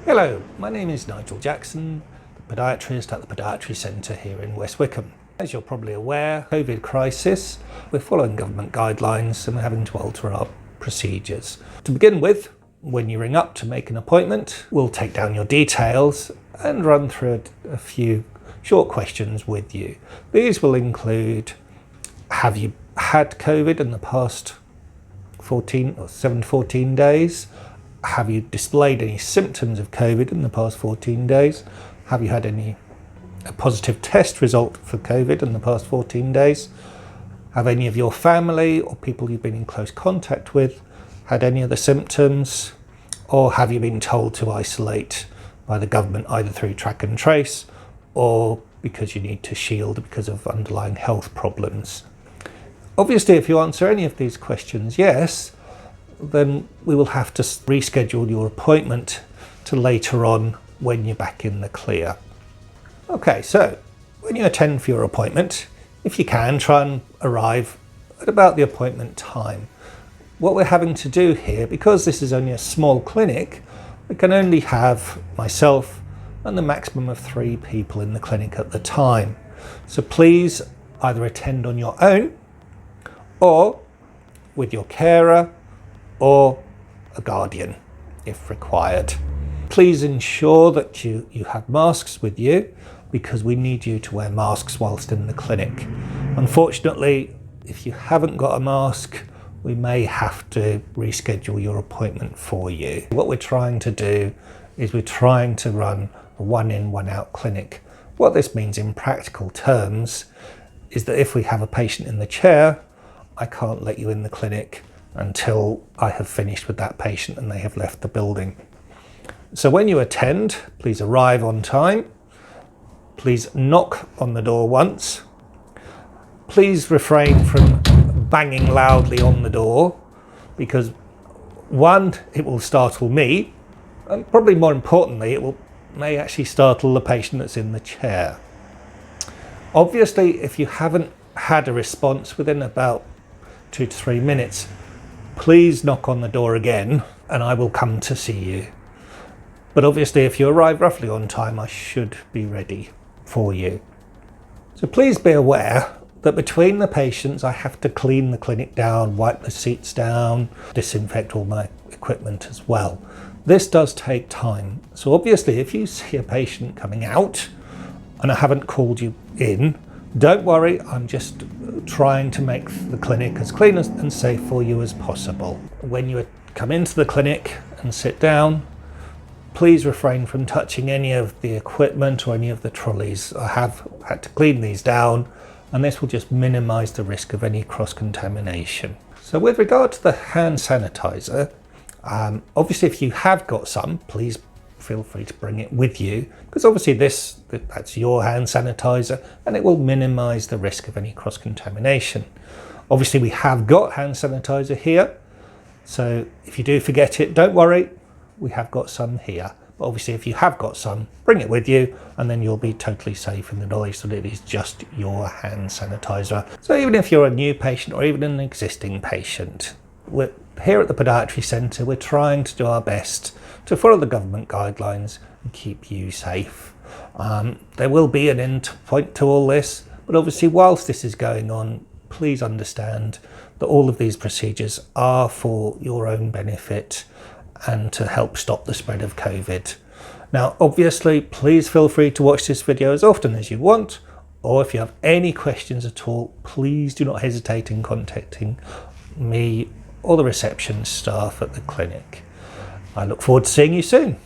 Hello, my name is Nigel Jackson, the podiatrist at the Podiatry Centre here in West Wickham. As you're probably aware, COVID crisis, we're following government guidelines and we're having to alter our procedures. To begin with, when you ring up to make an appointment, we'll take down your details and run through a few short questions with you. These will include, have you had COVID in the past 7 to 14 days? Have you displayed any symptoms of COVID in the past 14 days? Have you had a positive test result for COVID in the past 14 days? Have any of your family or people you've been in close contact with had any of the symptoms? Or have you been told to isolate by the government either through track and trace or because you need to shield because of underlying health problems? Obviously, if you answer any of these questions yes, then we will have to reschedule your appointment to later on when you're back in the clear. Okay, so when you attend for your appointment, if you can, try and arrive at about the appointment time. What we're having to do here, because this is only a small clinic, we can only have myself and the maximum of 3 people in the clinic at the time. So please either attend on your own or with your carer or a guardian if required. Please ensure that you have masks with you because we need you to wear masks whilst in the clinic. Unfortunately, if you haven't got a mask, we may have to reschedule your appointment for you. What we're trying to do is we're trying to run a one in, one out clinic. What this means in practical terms is that if we have a patient in the chair, I can't let you in the clinic until I have finished with that patient and they have left the building. So when you attend, please arrive on time. Please knock on the door once. Please refrain from banging loudly on the door because one, it will startle me, and probably more importantly, may actually startle the patient that's in the chair. Obviously, if you haven't had a response within about 2 to 3 minutes, please knock on the door again and I will come to see you. But obviously if you arrive roughly on time, I should be ready for you. So please be aware that between the patients, I have to clean the clinic down, wipe the seats down, disinfect all my equipment as well. This does take time. So obviously if you see a patient coming out and I haven't called you in, don't worry, I'm just trying to make the clinic as clean and safe for you as possible. When you come into the clinic and sit down, please refrain from touching any of the equipment or any of the trolleys. I have had to clean these down and this will just minimise the risk of any cross-contamination. So with regard to the hand sanitizer, obviously if you have got some, please feel free to bring it with you because obviously that's your hand sanitizer and it will minimize the risk of any cross-contamination. Obviously we have got hand sanitizer here, so if you do forget it, don't worry, we have got some here. But obviously if you have got some, bring it with you and then you'll be totally safe in the knowledge that it is just your hand sanitizer. So even if you're a new patient or even an existing patient, we're here at the Podiatry Centre, we're trying to do our best to follow the government guidelines and keep you safe. There will be an end point to all this, but obviously whilst this is going on, please understand that all of these procedures are for your own benefit and to help stop the spread of COVID. Now obviously please feel free to watch this video as often as you want, or if you have any questions at all, please do not hesitate in contacting me or the reception staff at the clinic. I look forward to seeing you soon.